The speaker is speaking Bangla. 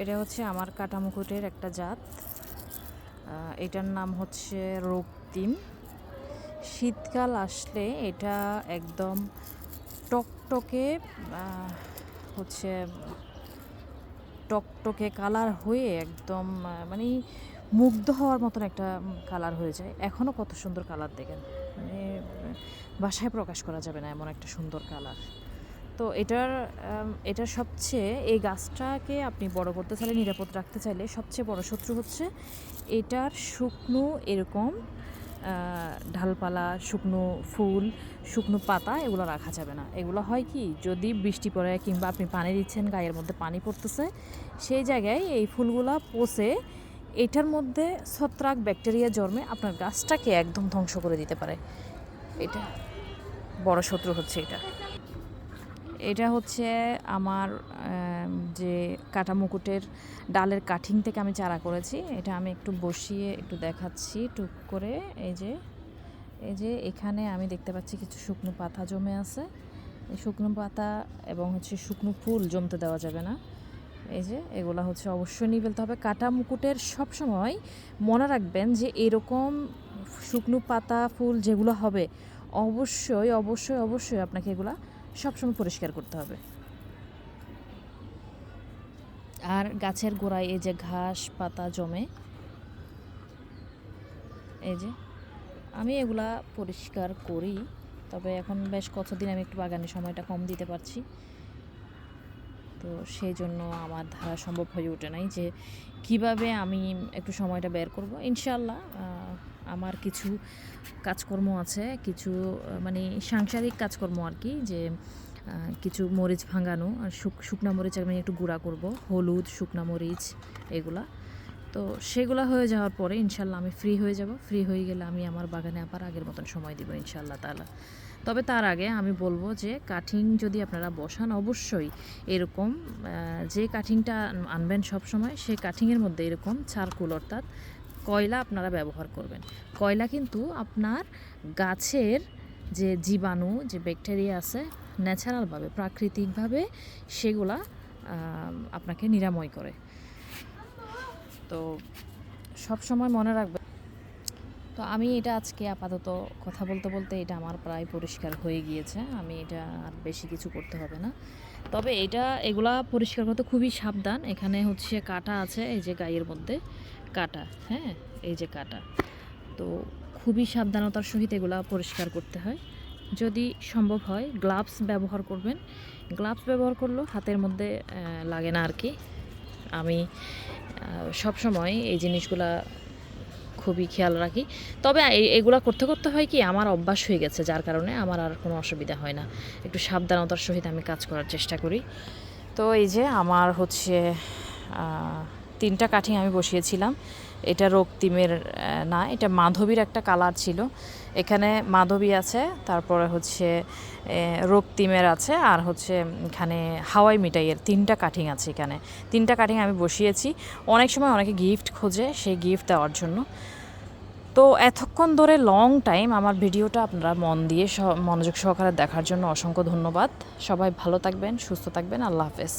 এটা হচ্ছে আমার কাটামুকুটের একটা জাত। এটার নাম হচ্ছে রক্তিম। শীতকাল আসলে এটা একদম টকটকে হচ্ছে টকটকে কালার হয়ে একদম মানে মুগ্ধ হওয়ার মতন একটা কালার হয়ে যায়। এখনও কত সুন্দর কালার দেখেন, মানে ভাষায় প্রকাশ করা যাবে না এমন একটা সুন্দর কালার। তো এটার সবচেয়ে এই গাছটাকে আপনি বড় করতে চাইলে, নিরাপদ রাখতে চাইলে সবচেয়ে বড় শত্রু হচ্ছে এটার শুকনো এরকম ঢালপালা, শুকনো ফুল, শুকনো পাতা এগুলো রাখা যাবে না। এগুলো হয় কি, যদি বৃষ্টি পড়ে কিংবা আপনি পানি দিচ্ছেন, গায়ের মধ্যে পানি পড়তেছে, সেই জায়গায় এই ফুলগুলা পচে এটার মধ্যে ছত্রাক ব্যাকটেরিয়া জন্মে আপনার গাছটাকে একদম ধ্বংস করে দিতে পারে। এটা বড় শত্রু হচ্ছে এটা। এটা হচ্ছে আমার যে কাটা মুকুটের ডালের কাঠিং থেকে আমি চারা করেছি। এটা আমি একটু বসিয়ে একটু দেখাচ্ছি টুক করে। এই যে এখানে আমি দেখতে পাচ্ছি কিছু শুকনো পাতা জমে আছে। এই শুকনো পাতা এবং হচ্ছে শুকনো ফুল জমতে দেওয়া যাবে না। এই যে এগুলো হচ্ছে অবশ্যই নিয়ে ফেলতে হবে। কাটা মুকুটের সবসময় মনে রাখবেন যে এরকম শুকনো পাতা ফুল যেগুলো হবে অবশ্যই অবশ্যই অবশ্যই আপনাকে এগুলা সবসময় পরিষ্কার করতে হবে। আর গাছের গোড়ায় এই যে ঘাস পাতা জমে, এই যে আমি এগুলা পরিষ্কার করি। তবে এখন বেশ কতদিন আমি একটু বাগানে সময়টা কম দিতে পারছি, তো সেই জন্য আমার দ্বারা সম্ভব হয়ে ওঠে নাই যে কিভাবে আমি একটু সময়টা বের করব। ইনশাল্লাহ আমার কিছু কাজকর্ম আছে, কিছু মানে সাংসারিক কাজকর্ম আর কি, যে কিছু মরিচ ভাঙানো আর শুকনা মরিচ আমি একটু গুঁড়া করব, হলুদ, শুকনা মরিচ এগুলা। তো সেগুলো হয়ে যাওয়ার পরে ইনশাল্লাহ আমি ফ্রি হয়ে যাব। ফ্রি হয়ে গেলে আমি আমার বাগানে আবার আগের মতন সময় দিব ইনশাল্লাহ তাআলা। তবে তার আগে আমি বলবো যে কাঠিং যদি আপনারা বসান, অবশ্যই এরকম যে কাঠিংটা আনবেন সব সময়, সেই কাঠিংয়ের মধ্যে এরকম চারকোল অর্থাৎ কয়লা আপনারা ব্যবহার করবেন। কয়লা কিন্তু আপনার গাছের যে জীবাণু, যে ব্যাকটেরিয়া আছে ন্যাচারালভাবে প্রাকৃতিকভাবে সেগুলা আপনাকে নিরাময় করে। তো সব সময় মনে রাখবেন। তো আমি এটা আজকে আপাতত কথা বলতে বলতে এটা আমার প্রায় পরিষ্কার হয়ে গিয়েছে। আমি এটা আর বেশি কিছু করতে হবে না। তবে এগুলা পরিষ্কার করতে খুবই সাবধান। এখানে হচ্ছে কাঁটা আছে, এই যে গায়ের মধ্যে কাঁটা, হ্যাঁ এই যে কাঁটা। তো খুবই সাবধানতার সহিত এগুলা পরিষ্কার করতে হয়। যদি সম্ভব হয় গ্লাভস ব্যবহার করবেন। গ্লাভস ব্যবহার করলেও হাতের মধ্যে লাগে না আর কি। আমি সব সময় এই জিনিসগুলা খুবই খেয়াল রাখি। তবে এগুলা করতে করতে হয় কি, আমার অভ্যাস হয়ে গেছে, যার কারণে আমার আর কোনো অসুবিধা হয় না। একটু সাবধানতার সহিত আমি কাজ করার চেষ্টা করি। তো এই যে আমার হচ্ছে 3টা কাঠিং আমি বসিয়েছিলাম। এটা রক্তিমের না, এটা মাধবীর একটা কালার ছিল। এখানে মাধবী আছে, তারপরে হচ্ছে রক্তিমের আছে, আর হচ্ছে এখানে হাওয়াই মিঠাইয়ের 3টা কাঠিং আছে। এখানে 3টা কাঠিং আমি বসিয়েছি। অনেক সময় অনেকে গিফট খোঁজে, সেই গিফট দেওয়ার জন্য। তো এতক্ষণ ধরে লং টাইম আমার ভিডিওটা আপনারা মন দিয়ে মনোযোগ সহকারে দেখার জন্য অসংখ্য ধন্যবাদ। সবাই ভালো থাকবেন, সুস্থ থাকবেন। আল্লাহ হাফেজ।